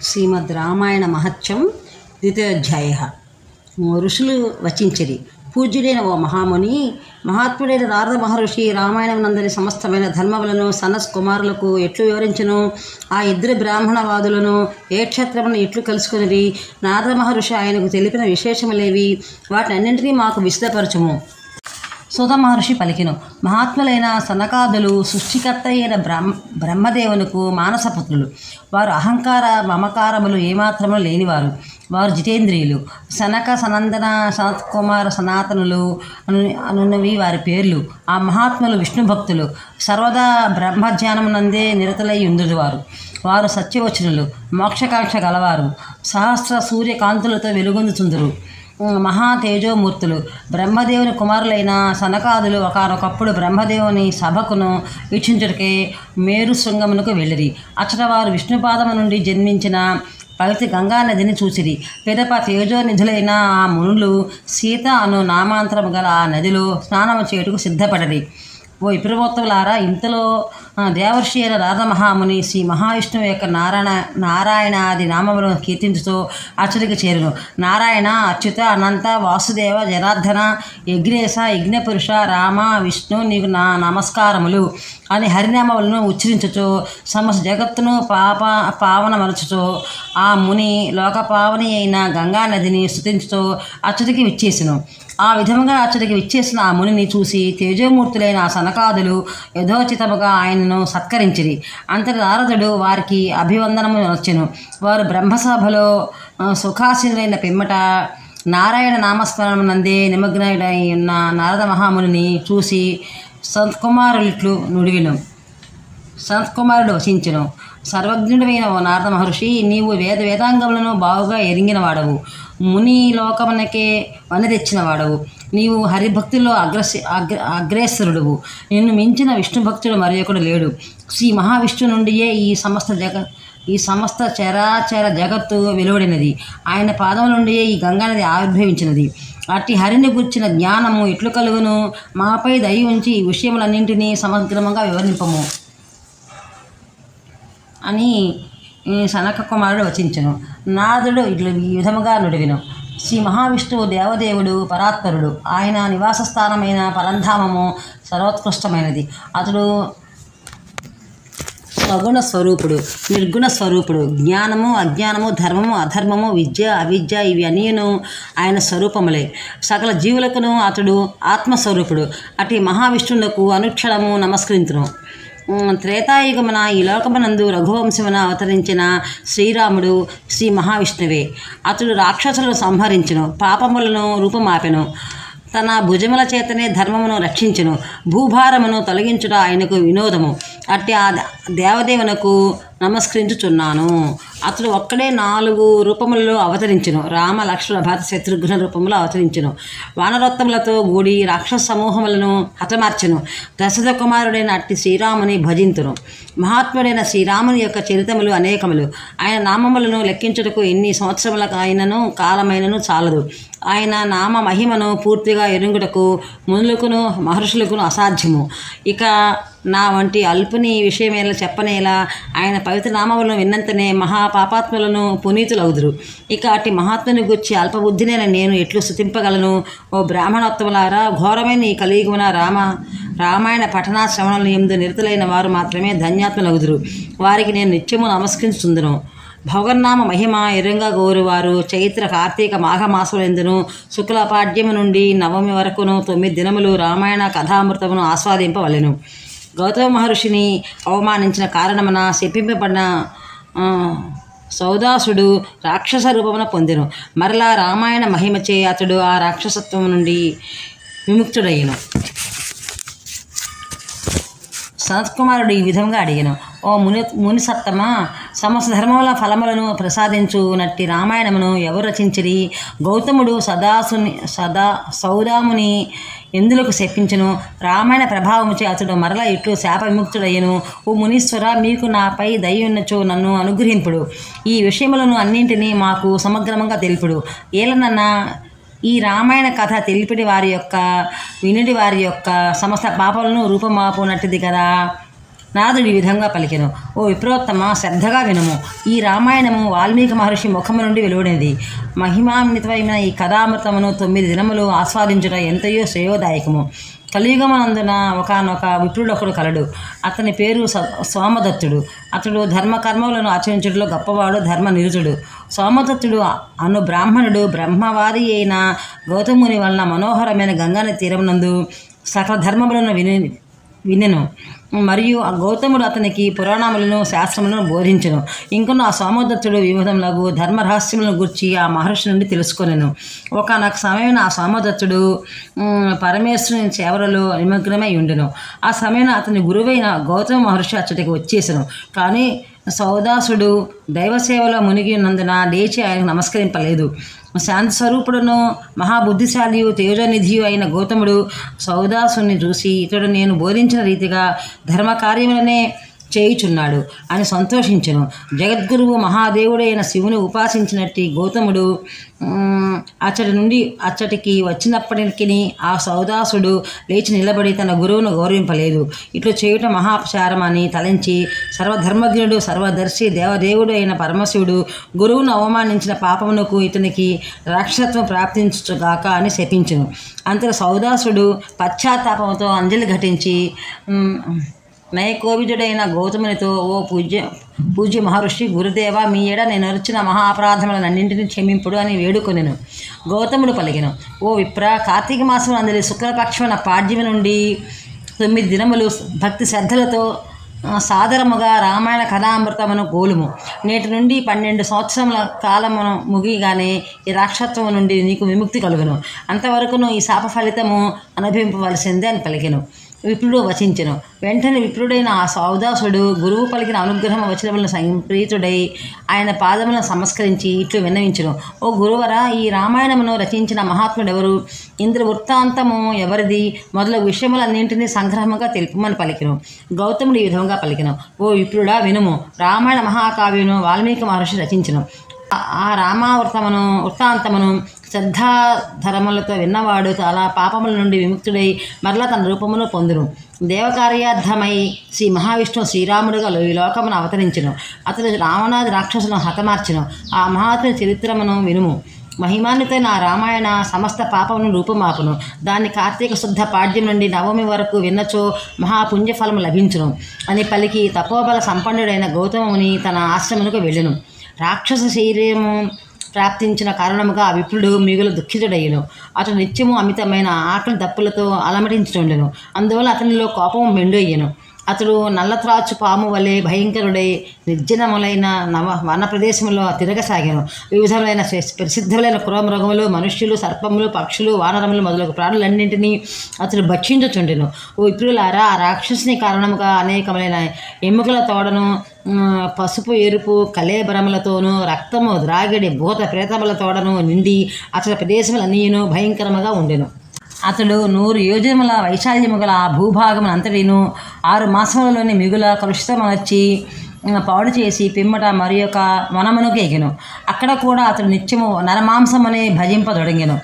శ్రీమద్ రామాయణ మహత్యం ద్వితీయోధ్యాయ. ఋషులు వచించిరి. పూజ్యుడైన ఓ మహాముని, మహాత్ముడైన నారద మహర్షి రామాయణం నందరి సమస్తమైన ధర్మములను సనస్ కుమారులకు ఎట్లు వివరించను? ఆ ఇద్దరు బ్రాహ్మణవాదులను ఏ క్షేత్రమును ఎట్లు కలుసుకుని నారద మహర్షి ఆయనకు తెలిపిన విశేషములేవి? వాటిని అన్నింటినీ మాకు విశదపరచుము. సూత మహర్షి పలికెను. మహాత్ములైన సనకాదులు సృష్టికర్త అయిన బ్రహ్మదేవునకు మానసపుత్రులు. వారు అహంకార మమకారములు ఏమాత్రము లేనివారు. వారు జితేంద్రియులు. సనక, సనందన, సనత్కుమార, సనాతనులు అనున్నవి వారి పేర్లు. ఆ మహాత్ములు విష్ణు భక్తులు. సర్వదా బ్రహ్మధ్యానమునందే నిరతులై ఉండువారు. వారు సత్యవచనులు, మోక్షకాంక్ష గలవారు. సహస్ర సూర్యకాంతులతో వెలుగొందుచుందురు. మహా తేజోమూర్తులు. బ్రహ్మదేవుని కుమారులైన సనకాదులు ఒకనొకప్పుడు బ్రహ్మదేవుని సభకును వీక్షించుటకే మేరు శృంగమునకు వెళ్ళిరి. అచ్చట వారు విష్ణుపాదము నుండి జన్మించిన పవిత్ర గంగా నదిని చూసిరి. పిదప తేజోనిధులైన ఆ మునులు సీత అను నామాంతరము గల ఆ నదిలో స్నానము చేయుటకు సిద్ధపడరి. ఓ విప్రవోత్తములారా, ఇంతలో దేవర్షి అయిన నారద మహాముని శ్రీ మహావిష్ణువు యొక్క నారాయణాది నామములను కీర్తించుతూ అచ్చడికి చేరును. నారాయణ, అచ్యుత, అనంత, వాసుదేవ, జనార్దన, యజ్ఞేశ, యజ్ఞపురుష, రామ, విష్ణు, నీకు నా నమస్కారములు అని హరినామములను ఉచ్చరించుచు సమస్త జగత్తును పావనమరచుచు ఆ ముని లోకపావని అయిన గంగానదిని స్తుతించుతూ అచ్చడికి విచ్చేసెను. ఆ విధముగా అచ్చడికి విచ్చేసిన ఆ మునిని చూసి తేజోమూర్తులైన ఆ సనకాదులు యథోచితముగా ఆయనను సత్కరించిరి. అంతటి నారదుడు వారికి అభివందనము వచ్చెను. వారు బ్రహ్మసభలో సుఖాసీనులైన పిమ్మట నారాయణ నామస్మరణమునందే నిమగ్నుడై ఉన్న నారద మహామునిని చూసి సనత్కుమారులిట్లు నుడివిను. సనత్కుమారుడు వసించెను. సర్వజ్ఞుడైన ఓ నారద మహర్షి, నీవు వేదాంగములను బాగుగా ఎరింగిన వాడవు. ముని లోకమునకే వన తెచ్చిన వాడవు. నీవు హరిభక్తుల్లో అగ్రేసరుడువు. నిన్ను మించిన విష్ణు భక్తుడు మరి ఒకడు లేడు. శ్రీ మహావిష్ణు నుండియే ఈ సమస్త చరాచర జగత్తు వెలువడినది. ఆయన పాదం నుండియే ఈ గంగానది ఆవిర్భవించినది. అట్టి హరిని గుర్చిన జ్ఞానము ఎట్లు కలుగును? మాపై దయ ఉంచి ఈ విషయములన్నింటినీ సమగ్రమంగా వివరింపము అని సనక కుమారుడు వచించెను. నారదుడు ఇట్లు ఈ విధముగా నుడివిను. శ్రీ మహావిష్ణువు దేవదేవుడు, పరాత్పరుడు. ఆయన నివాస స్థానమైన పరంధామము సర్వోత్కృష్టమైనది. అతడు సగుణ స్వరూపుడు, నిర్గుణ స్వరూపుడు. జ్ఞానము, అజ్ఞానము, ధర్మము, అధర్మము, విద్య, అవిద్య ఇవి అన్నీను ఆయన స్వరూపములే. సకల జీవులకును అతడు ఆత్మస్వరూపుడు. అటు మహావిష్ణువులకు అనుక్షణము నమస్కరించును. త్రేతాయుగమున ఈ లోకమునందు రఘువంశమున అవతరించిన శ్రీరాముడు శ్రీ మహావిష్ణువే. అతడు రాక్షసులను సంహరించును, పాపములను రూపమాపెను. తన భుజముల చేతనే ధర్మమును రక్షించును. భూభారమును తొలగించుట ఆయనకు వినోదము. అట్టి ఆ దేవదేవునకు నమస్కరించుచున్నాను. అతడు ఒక్కడే 4 రూపములలో అవతరించును. రామ, లక్ష్మణ, భరత, శత్రుఘ్న రూపములో అవతరించును. వానరోత్తములతో కూడి రాక్షస సమూహములను హతమార్చును. దశరథ కుమారుడైన అట్టి శ్రీరాముని భజింతును. మహాత్ముడైన శ్రీరాముని యొక్క చరితములు అనేకములు. ఆయన నామములను లెక్కించుటకు ఎన్ని సంవత్సరములకు అయినను కాలమైనను చాలదు. ఆయన నామ మహిమను పూర్తిగా ఎరుగుటకు మునులకును మహర్షులకును అసాధ్యము. ఇక నా వంటి అల్పుని విషయమేలా చెప్పనేలా? ఆయన పవిత్ర నామములను విన్నంతనే మహాపాపాత్ములను పునీతులవుదురు. ఇక అట్టి మహాత్ముని గుర్చి అల్పబుద్ధినైన నేను ఎట్లు స్తుతింపగలను? ఓ బ్రాహ్మణోత్తములారా, ఘోరమైన ఈ కలియుగమున రామాయణ పఠనా శ్రవణముల యందు నిరతులైన వారు మాత్రమే ధన్యాత్ములవుదురు. వారికి నేను నిత్యము నమస్కరించుచుందును. భగవన్నామ మహిమ ఎరుంగా గోరువారు చైత్ర, కార్తీక, మాఘమాసములందును శుక్లపాడ్యము నుండి నవమి వరకును 9 దినములు రామాయణ కథామృతమును ఆస్వాదింపవలెను. గౌతమ మహర్షిని అవమానించిన కారణమున శపింపబడిన సౌదాసుడు రాక్షస రూపమున పొందెను. మరలా రామాయణ మహిమచే అతడు ఆ రాక్షసత్వం నుండి విముక్తుడయ్యను. సనత్కుమారుడు ఈ విధంగా అడిగాను. ఓ మునిసత్తమ, సమస్త ధర్మముల ఫలములను ప్రసాదించునట్టి రామాయణమును ఎవరు రచించిరి? గౌతముడు సౌదాముని ఎందులకు శపించును? రామాయణ ప్రభావముచే అతడు మరలా ఇట్లు శాప విముక్తుడయ్యను. ఓ మునీశ్వర, మీకు నాపై దయ్యున్నచో నన్ను అనుగ్రహింపుడు. ఈ విషయములను అన్నింటినీ మాకు సమగ్రమంగా తెలుపుడు. ఏలనన్నా ఈ రామాయణ కథ తెలిపిడి వారి యొక్క వినుడి వారి యొక్క సమస్త పాపలను రూపమాపునట్టుది కదా. నాదుడు ఈ విధంగా పలికెను. ఓ విప్రోత్తమ, శ్రద్ధగా వినుము. ఈ రామాయణము వాల్మీకి మహర్షి ముఖము నుండి వెలువడినది. మహిమాన్వితమైన ఈ కథామృతమును 9 దినములు ఆస్వాదించుట ఎంతయో శ్రేయోదాయకము. కలియుగమనందున ఒకనొక విప్రుడొకడు కలడు. అతని పేరు సోమదత్తుడు. అతడు ధర్మకర్మలను ఆచరించడంలో గొప్పవాడు, ధర్మనిరుతుడు. సోమదత్తుడు అను బ్రాహ్మణుడు బ్రహ్మవాది అయిన గౌతముని వలన మనోహరమైన గంగానది తీరమునందు సకల ధర్మములను వినెను. మరియు ఆ గౌతముడు అతనికి పురాణములను శాస్త్రములను బోధించెను. ఇంకను ఆ సోమదత్తుడు వివిధములకు ధర్మరహస్యములను గురించి ఆ మహర్షి నుండి తెలుసుకొనెను. ఒకనొక సమయంలో ఆ సోమదత్తుడు పరమేశ్వరుని సేవలలో నిమగ్నమై ఉండెను. ఆ సమయంలో అతని గురువైన గౌతమ మహర్షి అచ్చటికి వచ్చేసెను. కానీ సౌదాసుడు దైవసేవలో మునిగి ఉన్నందున లేచి ఆయనకు నమస్కరింపలేదు. శాంతి స్వరూపుడును మహాబుద్ధిశాలియు తేజోనిధియు అయిన గౌతముడు సౌదాసుని చూసి, ఇతడు నేను బోధించిన రీతిగా ధర్మకార్యములనే చేయుచున్నాడు అని సంతోషించెను. జగద్గురువు మహాదేవుడైన శివుని ఉపాసించినట్టి గౌతముడు అచ్చటికి వచ్చినప్పటికీ ఆ సౌదాసుడు లేచి నిలబడి తన గురువును గౌరవింపలేదు. ఇట్లు చేయుట మహాపచారం అని తలంచి సర్వధర్మజ్ఞుడు సర్వదర్శి దేవదేవుడు అయిన పరమశివుడు గురువును అవమానించిన పాపమునకు ఇతనికి రాక్షసత్వం ప్రాప్తించుగాక అని శపించెను. అంతలో సౌదాసుడు పశ్చాత్తాపంతో అంజలి ఘటించి నయకోవిదుడైన గౌతమునితో, ఓ పూజ్య మహర్షి గురుదేవ, మీ ఎడ నేను వచ్చిన మహా అపరాధములన్నింటినీ క్షమింపుడు అని వేడుకొనెను. గౌతముడు పలికెను, ఓ విప్ర, కార్తీక మాసం అందరి శుక్లపక్షమైన పాడ్యమి నుండి 9 దినములు భక్తి శ్రద్ధలతో సాదరముగా రామాయణ కథామృతమును గోలుము. నేటి నుండి 12 సంవత్సరముల కాలమును ముగిగానే ఈ రాక్షసత్వము నుండి నీకు విముక్తి కలుగును. అంతవరకును ఈ శాప ఫలితము అనుభవింపవలసిందే అని పలికెను. విప్రుడు వచించెను. వెంటనే విప్రుడైన ఆ సౌదాసుడు గురువు పలికిన అనుగ్రహం వచనములను సంప్రీతుడై ఆయన పాదములను నమస్కరించి ఇట్లు విన్నవించెను. ఓ గురువరా, ఈ రామాయణమును రచించిన మహాత్ముడెవరు? ఇంద్ర వృత్తాంతము ఎవరిది? మొదలగు విషయములన్నింటినీ సంగ్రహముగా తెలుపమని పలికెను. గౌతముడు ఈ విధంగా పలికెను. ఓ విప్రుడా, వినుము. రామాయణ మహాకావ్యను వాల్మీకి మహర్షి రచించెను. ఆ వృత్తాంతమును శ్రద్ధాధరములతో విన్నవాడు చాలా పాపముల నుండి విముక్తుడై మరలా తన రూపమును పొందును. దేవకార్యార్థమై శ్రీ మహావిష్ణువు శ్రీరాముడుగా ఈ లోకమును అవతరించెను. అతడు రావణాది రాక్షసులను హతమార్చెను. ఆ మహాత్ముని చరిత్రమును వినుము. మహిమాన్వితైన ఆ రామాయణ సమస్త పాపమును రూపుమాపును. దాన్ని కార్తీక శుద్ధ పాడ్యం నుండి నవమి వరకు విన్నచో మహాపుణ్యఫలము లభించును అని పలికి తపోబల సంపన్నుడైన గౌతముని తన ఆశ్రమునకు వెళ్ళెను. రాక్షస శరీరము ప్రాప్తించిన కారణముగా ఆ విప్రుడు మిగులు దుఃఖితుడయ్యను. అతడు నిత్యము అమితమైన ఆకలి దప్పులతో అలమటించుచుండెను. అందువల్ల అతనిలో కోపము మెండయ్యను. అతడు నల్లత్రాచు పాము వలె భయంకరుడై నిర్జనములైన వన ప్రదేశంలో తిరగసాగాను. వివిధములైన ప్రసిద్ధములైన క్రూరమృగములు, మనుష్యులు, సర్పములు, పక్షులు, వానరములు మొదలగు ప్రాణులన్నింటినీ అతడు భక్షించుచుండెను. ఓ విప్రులారా, ఆ రాక్షసుని కారణముగా అనేకములైన ఎముకల తోడను, పసుపు ఎరుపు కలేబరములతోనూ, రక్తము ద్రాగిడి భూత ప్రేతములతోడను నిండి అతడి ప్రదేశములన్నీయును భయంకరముగా ఉండెను. అతడు 100 యోజనముల వైశాల్యము గల ఆ భూభాగమును అంతటిను 6 మాసములలోని మిగుల కలుషితమనర్చి పాడు చేసి పిమ్మట మరి యొక్క వనమునకు ఎగెను. అక్కడ కూడా అతడు నిత్యము నరమాంసమనే భజింపదొడంగెను.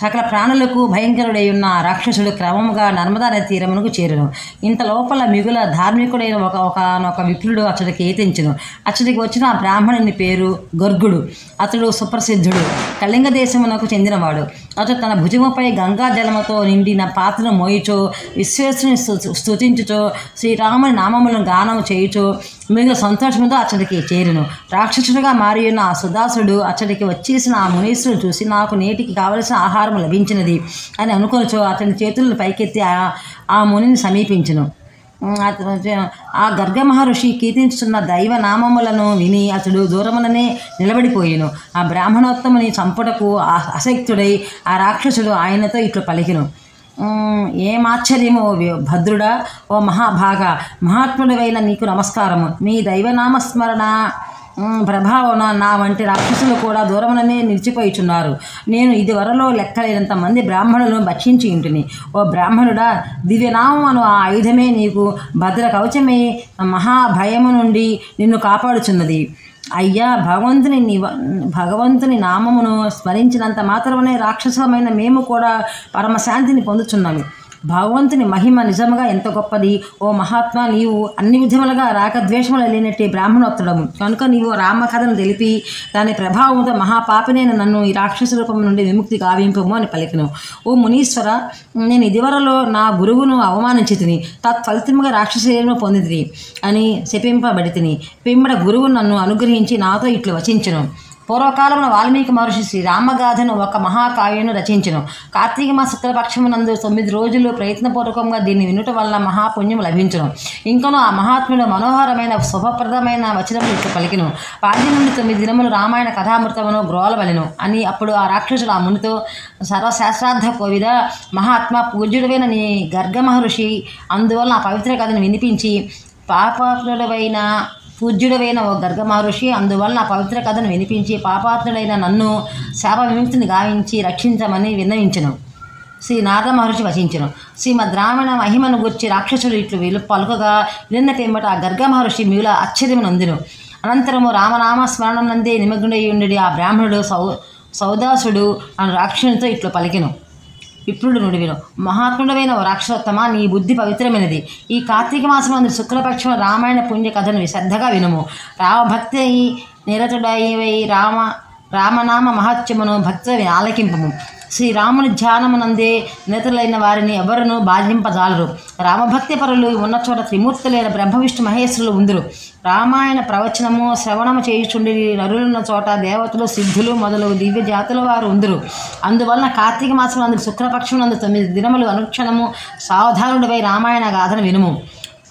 సకల ప్రాణులకు భయంకరుడై ఉన్న రాక్షసుడు క్రమముగా నర్మదా నది తీరమునకు చేరును. ఇంత లోపల మిగుల ధార్మికుడైన ఒకనొక విప్రుడు అతడికి ఏతించెను. అతడికి వచ్చిన ఆ బ్రాహ్మణుని పేరు గర్గుడు. అతడు సుప్రసిద్ధుడు, కళింగ దేశమునకు చెందినవాడు. అతడు తన భుజముపై గంగా జలముతో నిండిన పాత్రను మోయిచో, విశ్వేశ్వరుని స్తుతించుచో, శ్రీరాముని నామములను గానము చేయుచో మిగుల సంతోషంతో అతడికి చేరును. రాక్షసుడిగా మారి ఉన్న ఆ సుదాసుడు అతడికి వచ్చేసిన ఆ మునీశ్వరుడు చూసి, నాకు నేటికి కావలసిన ఆహారం లభించినది అని అనుకొనిచో అతని చేతులను పైకెత్తి ఆ మునిని సమీపించెను. ఆ గర్గ మహర్షి కీర్తించుతున్న దైవ నామములను విని అతడు దూరముననే నిలబడిపోయెను. ఆ బ్రాహ్మణోత్తముని చంపుటకు అశక్తుడై ఆ రాక్షసుడు ఆయనతో ఇట్లు పలికెను. ఏమాశ్చర్యము భద్రుడా, ఓ మహాభాగ, మహాత్ముడవైన నీకు నమస్కారము. మీ దైవనామస్మరణ ప్రభావం నా వంటి రాక్షసులు కూడా దూరముననే నిలిచిపోయిచున్నారు. నేను ఇదివరలో లెక్కలేనంత మంది బ్రాహ్మణులను భక్షించి ఇంటిని. ఓ బ్రాహ్మణుడా, దివ్యనామం అను ఆ ఆయుధమే నీకు భద్ర కవచమై మహాభయము నుండి నిన్ను కాపాడుచున్నది. అయ్యా, భగవంతుని నామమును స్మరించినంత మాత్రమే రాక్షసమైన మేము కూడా పరమశాంతిని పొందుచున్నాము. భగవంతుని మహిమ నిజముగా ఎంత గొప్పది. ఓ మహాత్మా, నీవు అన్ని విధములుగా రాగద్వేషములు లేనట్టి బ్రాహ్మణోత్తడము కనుక నీవు రామకథను తెలిపి దాని ప్రభావంతో మహాపాపినైన నన్ను ఈ రాక్షస రూపం నుండి విముక్తి గావింపము అని పలికిను. ఓ మునీశ్వర, నేను ఇదివరలో నా గురువును అవమానించి తిని తత్ఫలితముగా రాక్షసను పొందితిని అని శపింపబడి తిని. పిమ్మడ గురువు నన్ను అనుగ్రహించి నాతో ఇట్లు వచించును. పూర్వకాలంలో వాల్మీకి మహర్షి శ్రీరామగాథను ఒక మహాకావ్యను రచించెను. కార్తీక మాస శుక్లపక్షమునందు 9 రోజులు ప్రయత్నపూర్వకంగా దీన్ని వినుట వల్ల మహాపుణ్యం లభించును. ఇంకనూ ఆ మహాత్ముడు మనోహరమైన శుభప్రదమైన వచనములు ఇట్లు పలికిను. పాడ్యం నుండి 9 దినములు రామాయణ కథామృతమును గ్రోలవలెను అని. అప్పుడు ఆ రాక్షసుడు ఆ మునితో, సర్వశాస్త్రార్థ కోవిద మహాత్మా, పూజ్యుడైన నీ గర్గ మహర్షి అందువల్ల ఆ పవిత్ర కథను వినిపించి పూజ్యుడైన ఓ గర్గ మహర్షి అందువల్ల నా పవిత్ర కథను వినిపించి పాపాత్ముడైన నన్ను శాప విముక్తిని గావించి రక్షించమని విన్నవించెను. శ్రీ నారద మహర్షి వచించెను. శ్రీమద్ రామాయణ మహిమను గుర్చి రాక్షసుడు ఇట్లు పలుకగా విన్న పిమ్మట ఆ గర్గ మహర్షి మిగుల ఆశ్చర్యము నొందెను. అనంతరము రామనామ స్మరణం నందే నిమగ్నుడై ఉండి ఆ బ్రాహ్మణుడు సౌదాసుడు అను రాక్షసునితో ఇట్లు పలికెను. విప్రుడు నుడివిను. మహాత్ముడమైన ఓ రాక్షసోత్తమ, నీ బుద్ధి పవిత్రమైనది. ఈ కార్తీక మాసమందు శుక్లపక్షం రామాయణ పుణ్య కథను శ్రద్ధగా వినుము. రామభక్తి నిరతుడైవై రామనామ మహత్యమును భక్తి ఆలకింపము. శ్రీరాముని ధ్యానమునందే నిరతులైన వారిని ఎవరునూ బాధింపజాలరు. రామభక్తి పరులు ఉన్న చోట త్రిమూర్తులైన బ్రహ్మ విష్ణు మహేశ్వరులు ఉందురు. రామాయణ ప్రవచనము శ్రవణము చేయుచుండి నరులున్న చోట దేవతలు సిద్ధులు మొదలగు దివ్య జాతుల వారు ఉందురు. అందువలన కార్తీక మాసం నందు శుక్లపక్షం నందు 9 దినములు అనుక్షణము సావధానుడిపై రామాయణ గాథను వినుము.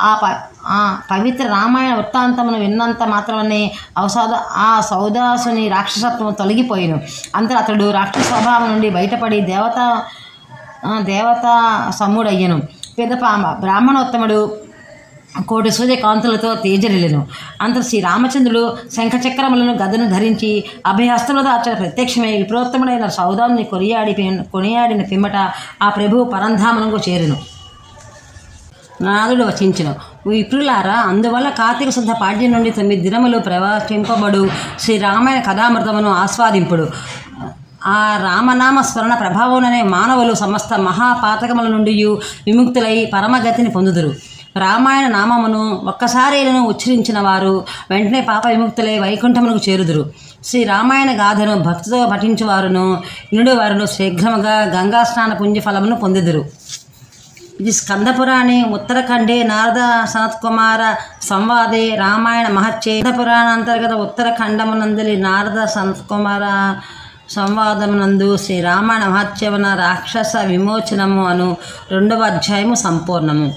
ఆ పవిత్ర రామాయణ వృత్తాంతమును విన్నంత మాత్రమే ఆ సౌదాసుని రాక్షసత్వం తొలగిపోయిను. అంతలో అతడు రాక్షస స్వభావం నుండి బయటపడి దేవతా సమ్ముడయ్యను. పిదప బ్రాహ్మణోత్తముడు కోటి సూర్యకాంతులతో తేజరిల్లును. అంత శ్రీరామచంద్రుడు శంఖచక్రములను గదను ధరించి అభయహస్తులతో అచ్చట ప్రత్యక్షమై విప్రోత్తముడైన సౌదాన్ని కొనియాడిన పిమ్మట ఆ ప్రభువు పరంధామనకు చేరును. నాదుడు వచించును. విప్రులారా, అందువల్ల కార్తీక శుద్ధ పాడ్యం నుండి 9 దినములు ప్రవచింపబడు శ్రీరామాయణ కథామృతమును ఆస్వాదింపుడు. ఆ రామనామ స్మరణ ప్రభావంలోనే మానవులు సమస్త మహాపాతకముల నుండి విముక్తులై పరమగతిని పొందుదురు. రామాయణ నామమును ఒక్కసారైనను ఉచ్చరించిన వారు వెంటనే పాప విముక్తులై వైకుంఠమునకు చేరుదురు. శ్రీ రామాయణ గాథను భక్తితో పఠించువారును వినుడువారును శీఘ్రముగా గంగా స్నాన పుణ్యఫలమును పొందుదురు. ఇది స్కందపురాణే ఉత్తరఖండే నారద సనత్కుమార సంవాదే రామాయణ మహత్యే. స్కందపురాణాంతర్గత ఉత్తరఖండమునందలి నారద సనత్కుమార సంవాదమునందు శ్రీ రామాయణ మహత్యమున రాక్షస విమోచనము అను 2వ అధ్యాయము సంపూర్ణము.